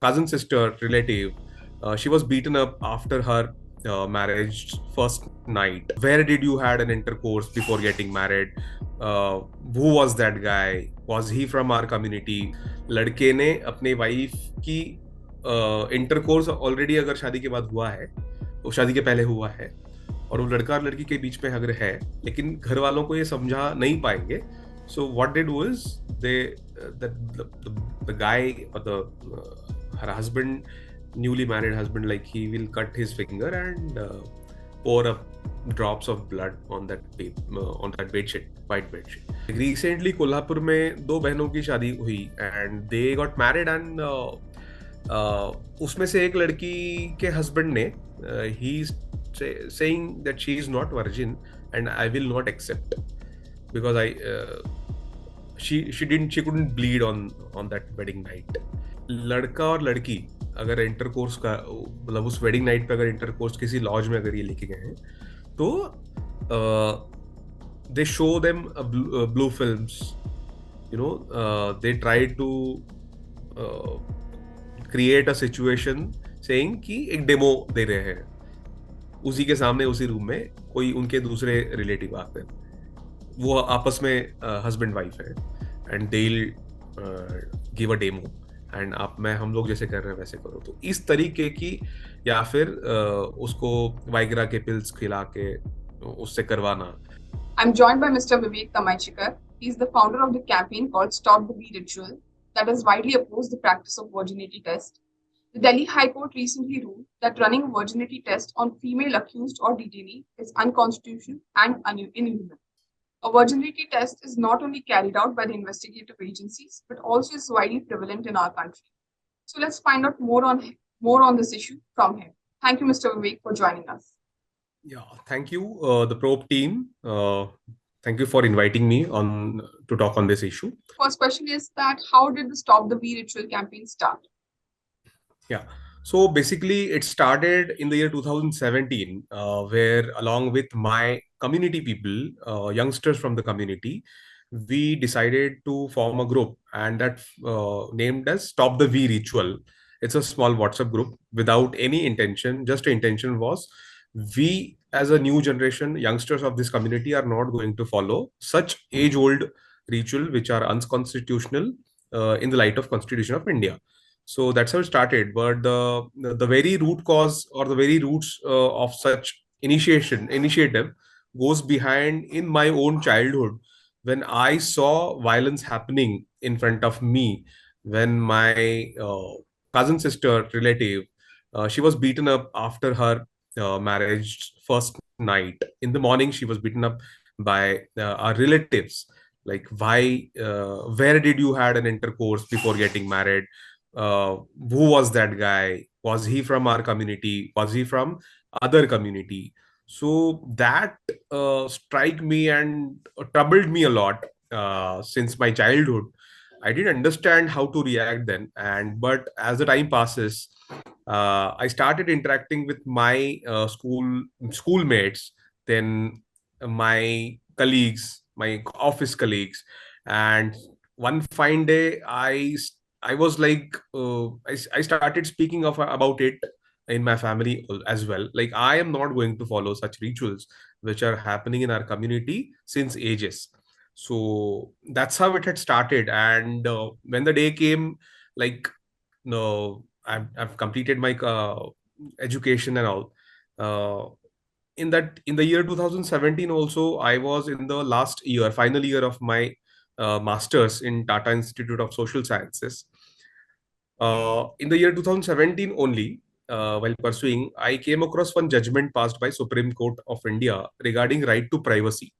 cousin sister relative. She was beaten up after her marriage first night. Where did you had an intercourse before getting married? Who was that guy? Was he from our community? लड़के ने अपने wife की intercourse already अगर शादी के बाद हुआ है, वो शादी के पहले हुआ है, और वो लड़का और लड़की के बीच में अगर है, लेकिन घर वालों को ये समझा नहीं पाएंगे. So what they do is the guy or her husband, newly married husband, like he will cut his finger and pour up drops of blood on that bedsheet, white bedsheet. Recently Kolhapur में दो बहनों की शादी हुई and they got married and उसमें से एक लड़की के हस्बैंड ने he is saying that she is not virgin and I will not accept because she couldn't bleed on that wedding night. लड़का और लड़की अगर इंटरकोर्स का मतलब उस वेडिंग नाइट पे अगर इंटरकोर्स किसी लॉज में अगर ये लेके गए हैं तो they show them blue films, you know, they try to create a situation saying कि एक डेमो दे रहे हैं, उसी के सामने उसी रूम में कोई उनके दूसरे रिलेटिव आते हैं, वो आपस में हस्बैंड वाइफ है and they give a demo and आप मैं हम लोग जैसे कर रहे हैं वैसे करो. तो इस तरीके की, या फिर उसको वाइग्रा के पिल्स खिला के उससे करवाना. I'm joined by Mr. Pavitra Utgikar. He is the founder of the campaign called Stop the V Ritual that has widely opposed the practice of virginity test. The Delhi High Court recently ruled that running a virginity test on female accused or detainee is unconstitutional and inhuman. A virginity test is not only carried out by the investigative agencies, but also is widely prevalent in our country. So let's find out more on this issue from him. Thank you, Mr. Vivek, for joining us. Yeah, thank you, the probe team. Thank you for inviting me on to talk on this issue. First question is that how did the Stop the V Ritual campaign start? Yeah. So basically, it started in the year 2017, where along with my community people, youngsters from the community, we decided to form a group, and that named as Stop the V Ritual. It's a small WhatsApp group without any intention. Just the intention was we, as a new generation, youngsters of this community, are not going to follow such age-old ritual which are unconstitutional in the light of Constitution of India. So that's how it started. But the very root cause or the very roots of such initiative goes behind in my own childhood, when I saw violence happening in front of me, when my cousin sister relative, she was beaten up after her marriage first night. In the morning, she was beaten up by our relatives. Like, where did you had an intercourse before getting married? Who was that guy? Was he from our community? Was he from other community? So that struck me and troubled me a lot since my childhood. I didn't understand how to react then, but as the time passes, I started interacting with my schoolmates, then my colleagues, my office colleagues, and one fine day I was like, I started speaking about it in my family as well. Like, I am not going to follow such rituals which are happening in our community since ages. So that's how it had started. And when the day came, like, no, I've completed my education and all. In the year 2017 also, I was in the last year, final year of my masters in Tata Institute of Social Sciences. In the year 2017 only, while pursuing, I came across one judgment passed by Supreme Court of India regarding right to privacy.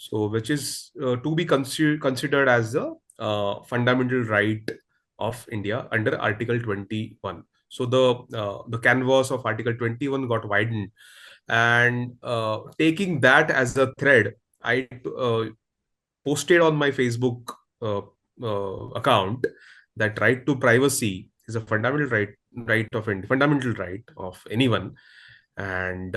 So, which is to be considered as a fundamental right of India under Article 21. So the canvas of Article 21 got widened, and taking that as a thread, I posted on my Facebook account that right to privacy is a fundamental right of anyone, and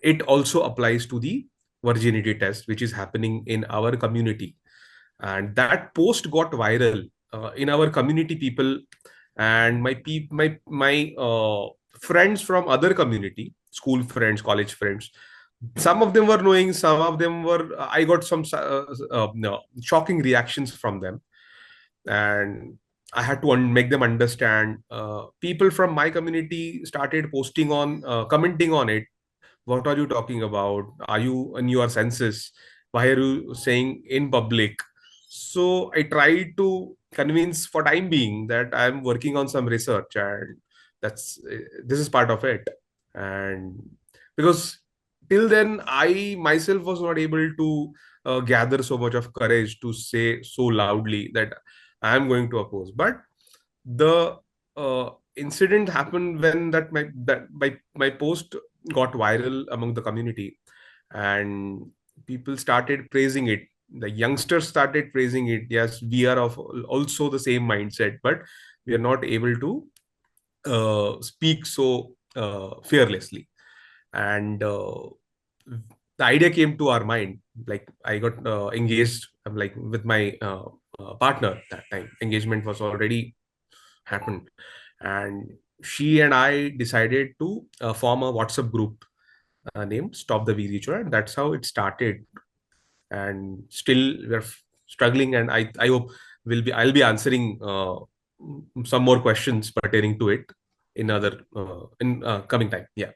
it also applies to the virginity test which is happening in our community. And that post got viral in our community people, and my friends from other community, school friends, college friends, some of them were knowing, some of them were, I got some no, shocking reactions from them, and I had to make them understand. People from my community started posting on, commenting on it. What are you talking about? Are you in your senses? Why are you saying in public? So I tried to convince for time being that I'm working on some research, and that's this is part of it. And because till then I myself was not able to gather so much of courage to say so loudly that I am going to oppose. But the incident happened when my post got viral among the community, and people started praising it. The youngsters started praising it. Yes, we are of also the same mindset, but we are not able to speak so fearlessly. And the idea came to our mind. Like I got engaged, like with my partner that time. Engagement was already happened, and she and I decided to form a WhatsApp group named Stop the V Ritual, and that's how it started. And still we're struggling, and I hope I'll be answering some more questions pertaining to it in other in coming time. Yeah.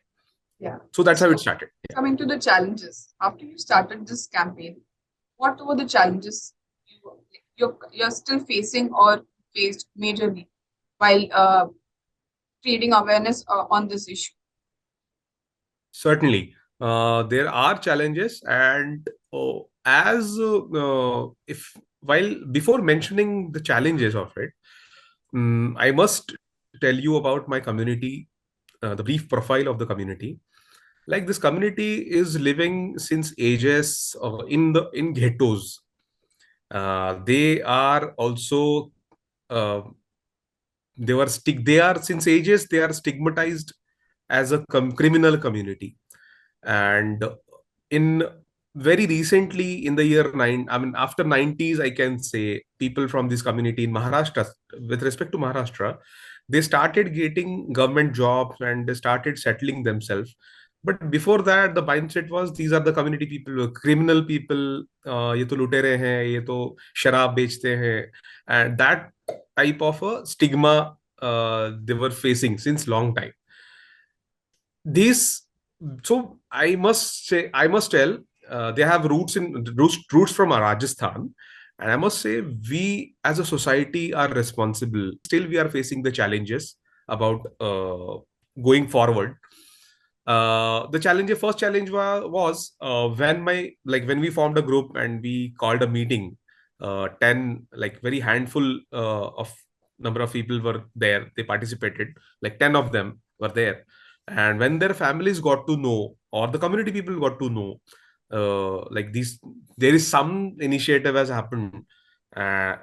Yeah. So that's how it So, started. Yeah. coming to the challenges, after you started this campaign, what were the challenges you're still facing or faced majorly while creating awareness on this issue? Certainly, there are challenges, and as if while before mentioning the challenges of it, I must tell you about my community, the brief profile of the community. Like this community is living since ages in ghettos. They are also uh, they are since ages they are stigmatized as a criminal community. And in very recently in the year 9, I mean after 90s, I can say people from this community in Maharashtra, with respect to Maharashtra, they started getting government jobs and they started settling themselves. But before that, the mindset was these are the community people, criminal people, ये तो लुटेरे हैं, ये तो शराब बेचते हैं, and that type of a stigma they were facing since long time. These, so I must say, I must tell, they have roots from Rajasthan, and I must say we as a society are responsible. Still, we are facing the challenges about going forward. The challenge, first challenge was when when we formed a group and we called a meeting. 10, like very handful of number of people were there. They participated. Like 10 of them were there, and when their families got to know, or the community people got to know, like these, there is some initiative has happened,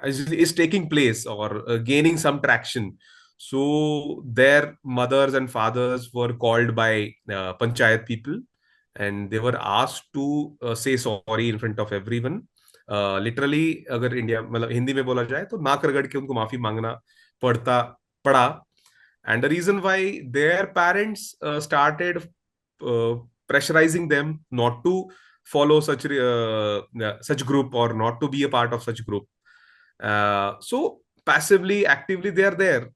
is taking place or gaining some traction. So their mothers and fathers were called by panchayat people, and they were asked to say sorry in front of everyone. Literally अगर India मतलब हिंदी में बोला जाए तो नाक रगड़ के उनको माफी मांगना पड़ता पड़ा. And the reason why their parents started pressurizing them not to follow such group or not to be a part of such group. So passively, actively, they are there.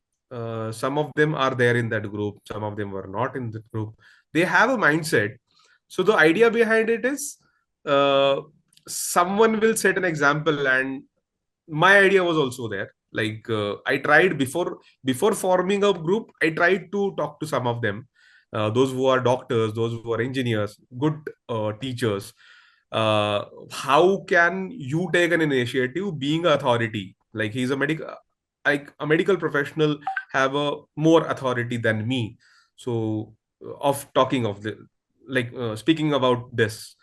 Some of them are there in that group. Some of them were not in the group. They have a mindset. So the idea behind it is uh, someone will set an example, and my idea was also there. Like I tried before forming a group, I tried to talk to some of them, those who are doctors, those who are engineers, good teachers. How can you take an initiative being authority? Like he's a medical, like a medical professional have a more authority than me. So of talking of the, like speaking about this,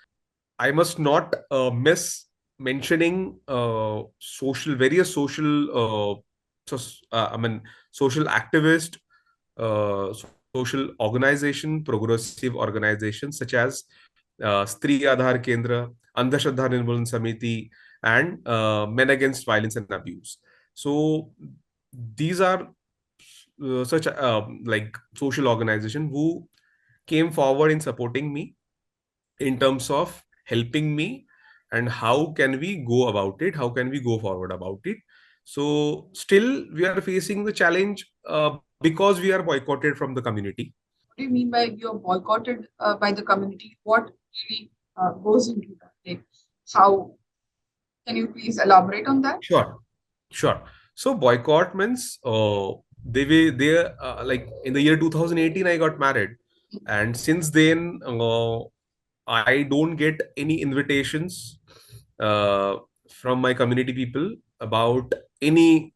I must not miss mentioning various I mean, social activist, social organization, progressive organizations such as Stri Aadhar Kendra, Andhashraddha Nirmulan Samiti, and Men Against Violence and Abuse. So these are such like social organization who came forward in supporting me in terms of helping me, and how can we go about it, how can we go forward about it. So still we are facing the challenge because we are boycotted from the community. What do you mean by you're boycotted by the community? What really goes into that? Like, how can you please elaborate on that? Sure, sure. So boycott means they like in the year 2018 I got married, and since then I don't get any invitations uh, from my community people about any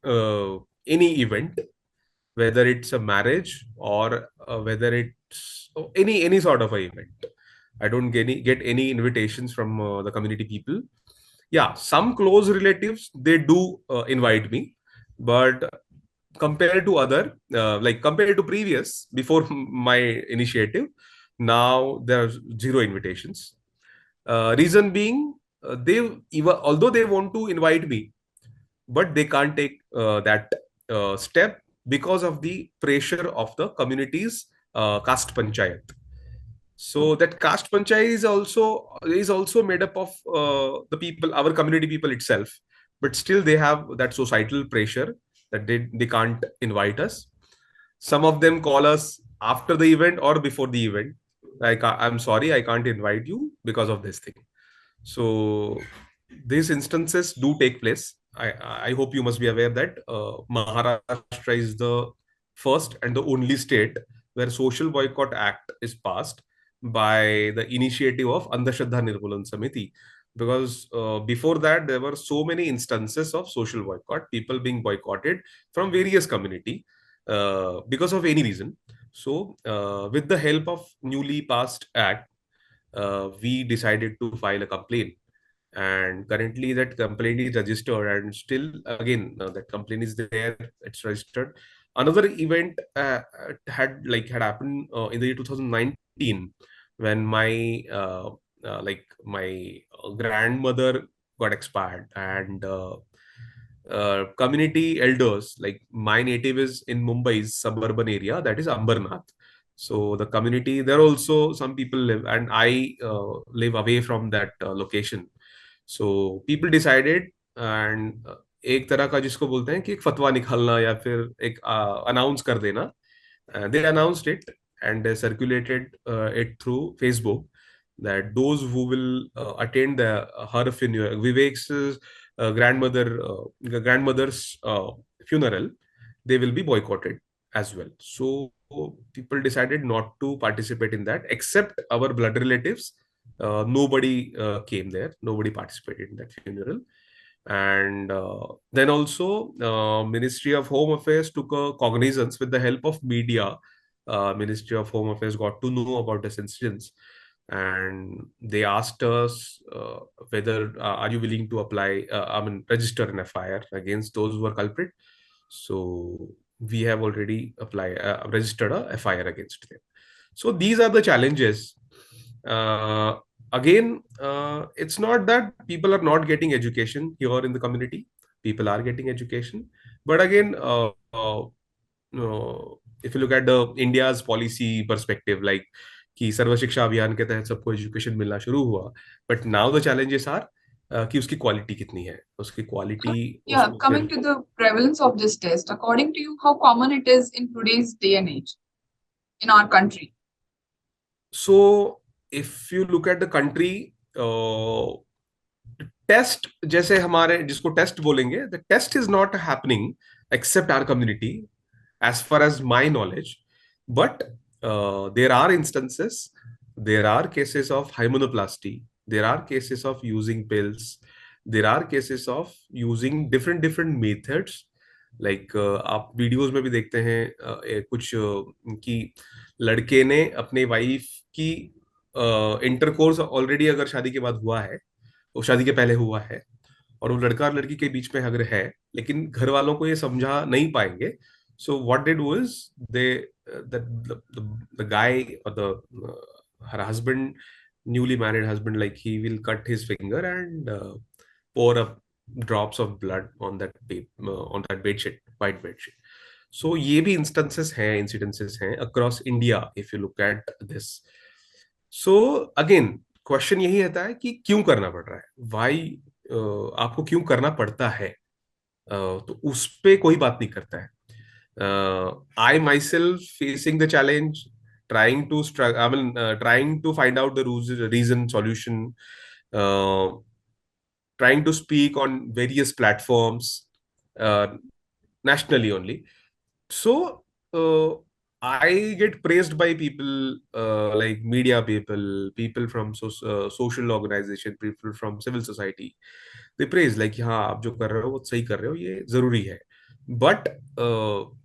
event, whether it's a marriage or whether it's any sort of a event. I don't get any invitations from the community people. Yeah, some close relatives they do invite me, but compared to other like compared to previous before my initiative, now there's zero invitations. Reason being, they even although they want to invite me, but they can't take that step because of the pressure of the community's caste panchayat. So that caste panchayat is also made up of the people, our community people itself, but still they have that societal pressure that they can't invite us. Some of them call us after the event or before the event, like I'm sorry, I can't invite you because of this thing. So these instances do take place. I hope you must be aware that Maharashtra is the first and the only state where Social Boycott Act is passed by the initiative of Andhashraddha Nirmulan Samiti. Because before that, there were so many instances of social boycott, people being boycotted from various community because of any reason. So, with the help of newly passed act, we decided to file a complaint, and currently that complaint is registered, and still again that complaint is there, it's registered. Another event had happened in the year 2019, when my grandmother got expired, and community elders, like my native is in Mumbai's suburban area, that is Ambernath. So the community there also some people live, and I live away from that location. So people decided, and एक तरह का जिसको बोलते हैं कि एक फतवा निकालना या फिर एक अनाउंस कर देना. They announced it, and they circulated it through Facebook, that those who will attend the her funeral, Vivek's grandmother's funeral, they will be boycotted as well. So people decided not to participate in that, except our blood relatives. Nobody came there. Nobody participated in that funeral. And then also, Ministry of Home Affairs took a cognizance with the help of media. Ministry of Home Affairs got to know about this incidents, and they asked us whether are you willing to apply, register an FIR against those who are culprit. So we have already registered a FIR against them. So these are the challenges. Uh, Again, it's not that people are not getting education here in the community. People are getting education, but again, if you look at the India's policy perspective, like कि सर्व शिक्षा अभियान के तहत सबको education मिलना शुरू हुआ, but now the challenges are कि उसकी क्वालिटी कितनी है, उसकी क्वालिटी Yeah, फिर. coming to the prevalence of this test, according to you, how common it is in today's day and age in our country? So if you look at the country, test जैसे हमारे जिसको test बोलेंगे, the test is not happening except our community as far as my knowledge. But there are instances, there are cases of hymenoplasty, there are cases of using pills, there are cases of using different methods. Like आप videos में भी देखते हैं कुछ कि लड़के ने अपने वाइफ की इंटरकोर्स ऑलरेडी अगर शादी के बाद हुआ है, वो शादी के पहले हुआ है, और वो लड़का और लड़की के बीच में अगर है, लेकिन घर वालों को ये समझा नहीं पाएंगे. So what they do is they the guy और the her husband, newly married husband, like he will cut his finger and pour up drops of blood on that on that bed sheet, white bed sheet. सो ये भी instances हैं, incidences हैं across India if you look at this. So again question यही रहता है कि क्यों करना पड़ रहा है, वाई, आपको क्यों करना पड़ता है. तो उस पे कोई बात नहीं करता है. I myself facing the challenge, trying to I mean, trying to find out the reason, solution, uh, trying to speak on various platforms, uh, nationally only. So I get praised by people, like media people, people from social organization, people from civil society. They praise like, हाँ आप जो कर रहे हो वो सही कर रहे हो, ये जरूरी है. But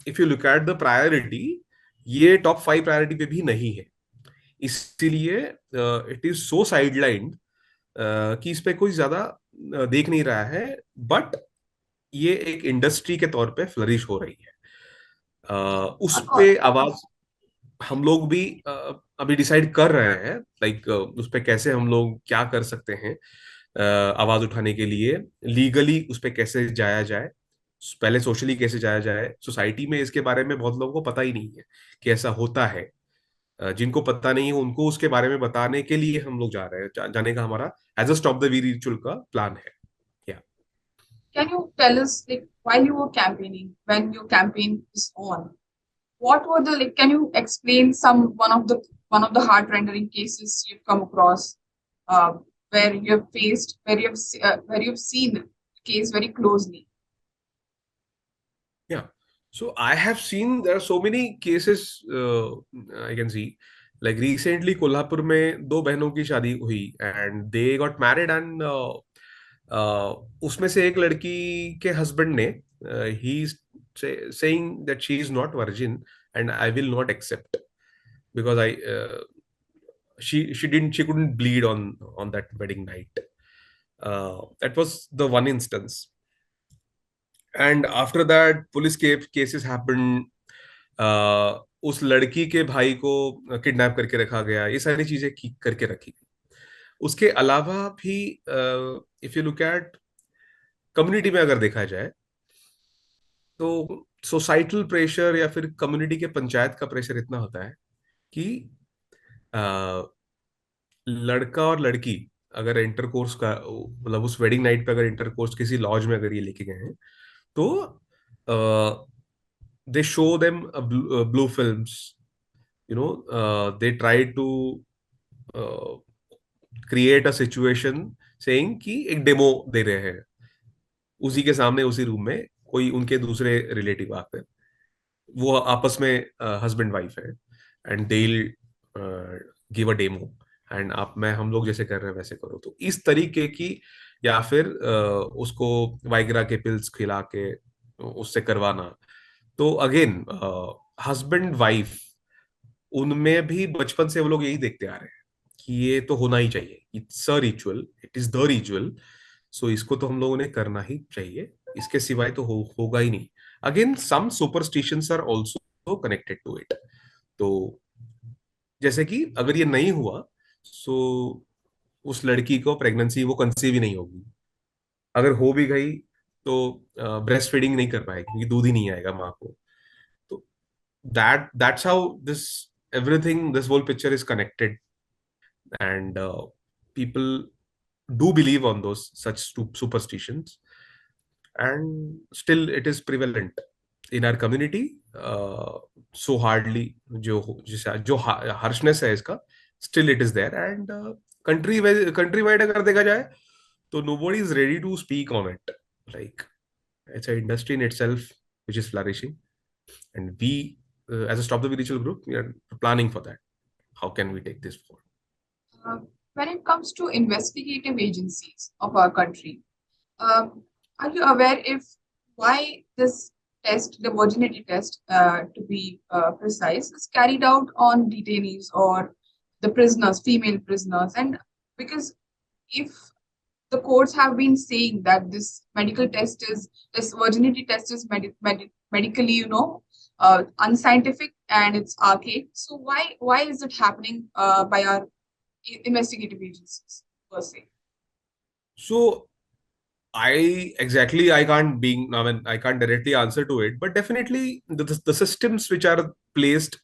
if you look at the priority, ये टॉप 5 प्रायोरिटी पे भी नहीं है. इसीलिए इट इज सो साइडलाइंड कि इस पे कोई ज्यादा देख नहीं रहा है. बट ये एक इंडस्ट्री के तौर पे फ्लरिश हो रही है. उस पे आवाज हम लोग भी अभी डिसाइड कर रहे हैं, लाइक उस पे कैसे हम लोग क्या कर सकते हैं, आवाज उठाने के लिए. लीगली उस पे कैसे जाया जाए, पहले सोशली कैसे जाया जाए. सोसाइटी में इसके बारे में बहुत लोगों को पता ही नहीं है कि ऐसा होता है. जिनको पता नहीं है उनको उसके बारे में बताने के लिए हम लोग जा रहे हैं, जाने का हमारा as a stop the we ritual का प्लान है. या Can you tell us, like, while you were campaigning, when your campaign is on, what were the, like? Can you explain one of the heart-rendering cases you've come across, uh, where you have faced, where you've seen the case very closely? Yeah. So I have seen there are so many cases, I can see. Like recently Kolhapur में दो बहनों की शादी हुई and they got married and उसमें से एक लड़की के हस्बैंड ने he is saying that she is not virgin and I will not accept because she couldn't bleed on that wedding night. That was the one instance. And after that police के cases happened. उस लड़की के भाई को kidnap करके रखा गया, ये सारी चीजें करके रखी गई. उसके अलावा भी if you look at community में अगर देखा जाए तो सोसाइटल प्रेशर या फिर कम्युनिटी के पंचायत का प्रेशर इतना होता है कि अ, लड़का और लड़की अगर इंटरकोर्स का मतलब उस वेडिंग नाइट पे अगर इंटरकोर्स किसी लॉज में अगर ये लेके गए हैं तो they show them blue films, they try to uh, create a situation saying कि एक डेमो दे रहे हैं उसी के सामने उसी रूम में, कोई उनके दूसरे रिलेटिव आकर, वो आपस में हस्बैंड वाइफ है and they give a demo and आप मैं हम लोग जैसे कर रहे हैं वैसे करो. तो इस तरीके की, या फिर उसको वाइग्रा के पिल्स खिला के उससे करवाना. तो अगेन हस्बैंड वाइफ उनमें भी बचपन से वो लोग यही देखते आ रहे हैं कि ये तो होना ही चाहिए, it's a ritual, it is the ritual. So इसको तो हम लोगों ने करना ही चाहिए, इसके सिवाय तो होगा ही नहीं. Again some superstitions are also connected to it. तो जैसे कि अगर ये नहीं हुआ सो उस लड़की को प्रेगनेंसी वो कंसीव ही नहीं होगी. अगर हो भी गई तो ब्रेस्ट फीडिंग नहीं कर पाएगी क्योंकि दूध ही नहीं आएगा माँ को. तो that's how this everything, this whole picture is connected. And people do believe on those such superstitions, and still it is prevalent in our community. So hardly जो harshness है इसका, still it is there. And country wide अगर देखा जाए तो nobody is ready to speak on it. Like it's an industry in itself which is flourishing, and we as a stop the ritual group, we are planning for that. How can we take this forward? Uh, when it comes to investigative agencies of our country, um, are you aware if why this test, the virginity test, to be precise, is carried out on detainees or the prisoners, female prisoners? And because if the courts have been saying that this virginity test is medically, unscientific and it's archaic. So why is it happening by our investigative agencies per se? So I can't being, I mean, I can't directly answer to it, but definitely the systems which are placed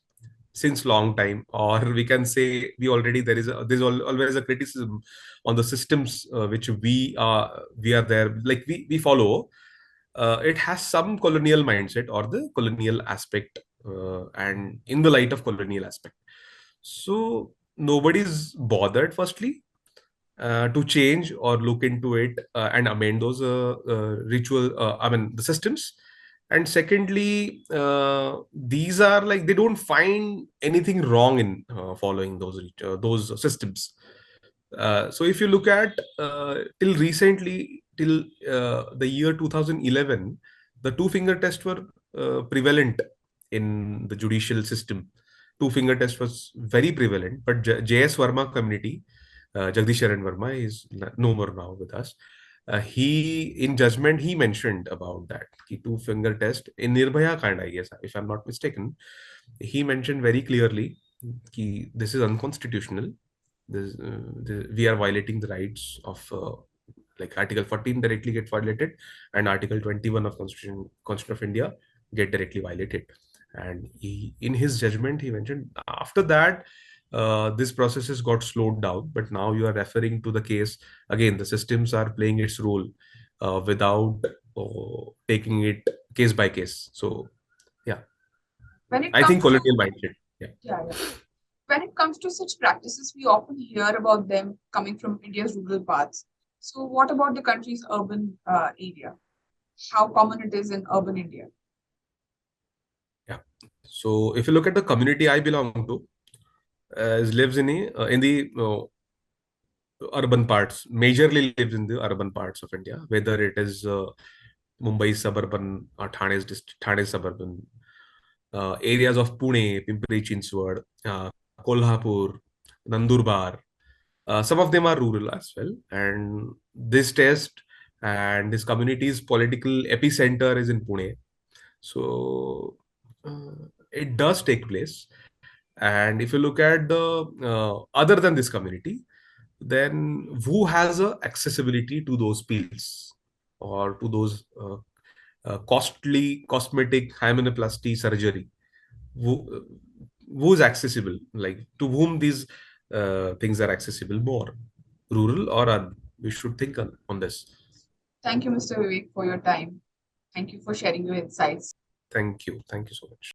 since long time, or we can say we already, always a criticism on the systems which we are there, like we follow. It has some colonial mindset or the colonial aspect, and in the light of colonial aspect, so nobody's bothered firstly to change or look into it and amend those I mean, the systems. And secondly, these are like they don't find anything wrong in following those systems. So if you look at till recently, till the year 2011, the two finger test were prevalent in the judicial system. Two finger test was very prevalent, but JS Verma community, Jagdish Sharan Verma is no more now with us. In judgment, he mentioned about that two finger test in Nirbhaya kind, I guess, if I'm not mistaken. He mentioned very clearly this is unconstitutional. We are violating the rights of like Article 14 directly get violated, and Article 21 of Constitution of India get directly violated. And in his judgment, he mentioned after that this process has got slowed down. But now you are referring to the case again. The systems are playing its role without taking it case by case. So yeah, When it I think comes to colonial mindset. Yeah. yeah, yeah. When it comes to such practices, we often hear about them coming from India's rural parts. So, what about the country's urban area? How common it is in urban India? Yeah. So if you look at the community I belong to, lives in the urban parts, majorly lives in the urban parts of India, whether it is Mumbai suburban or Thane suburban, areas of Pune, Pimpri Chinchwad, Kolhapur, Nandurbar. Some of them are rural as well. And this test and this community's political epicenter is in Pune. So it does take place. And if you look at the other than this community, then who has a accessibility to those pills or to those costly cosmetic hymenoplasty surgery? Who, who is accessible? Like to whom these things are accessible more, rural or urban? We should think on this. Thank you, Mr. Vivek, for your time. Thank you for sharing your insights. Thank you. Thank you so much.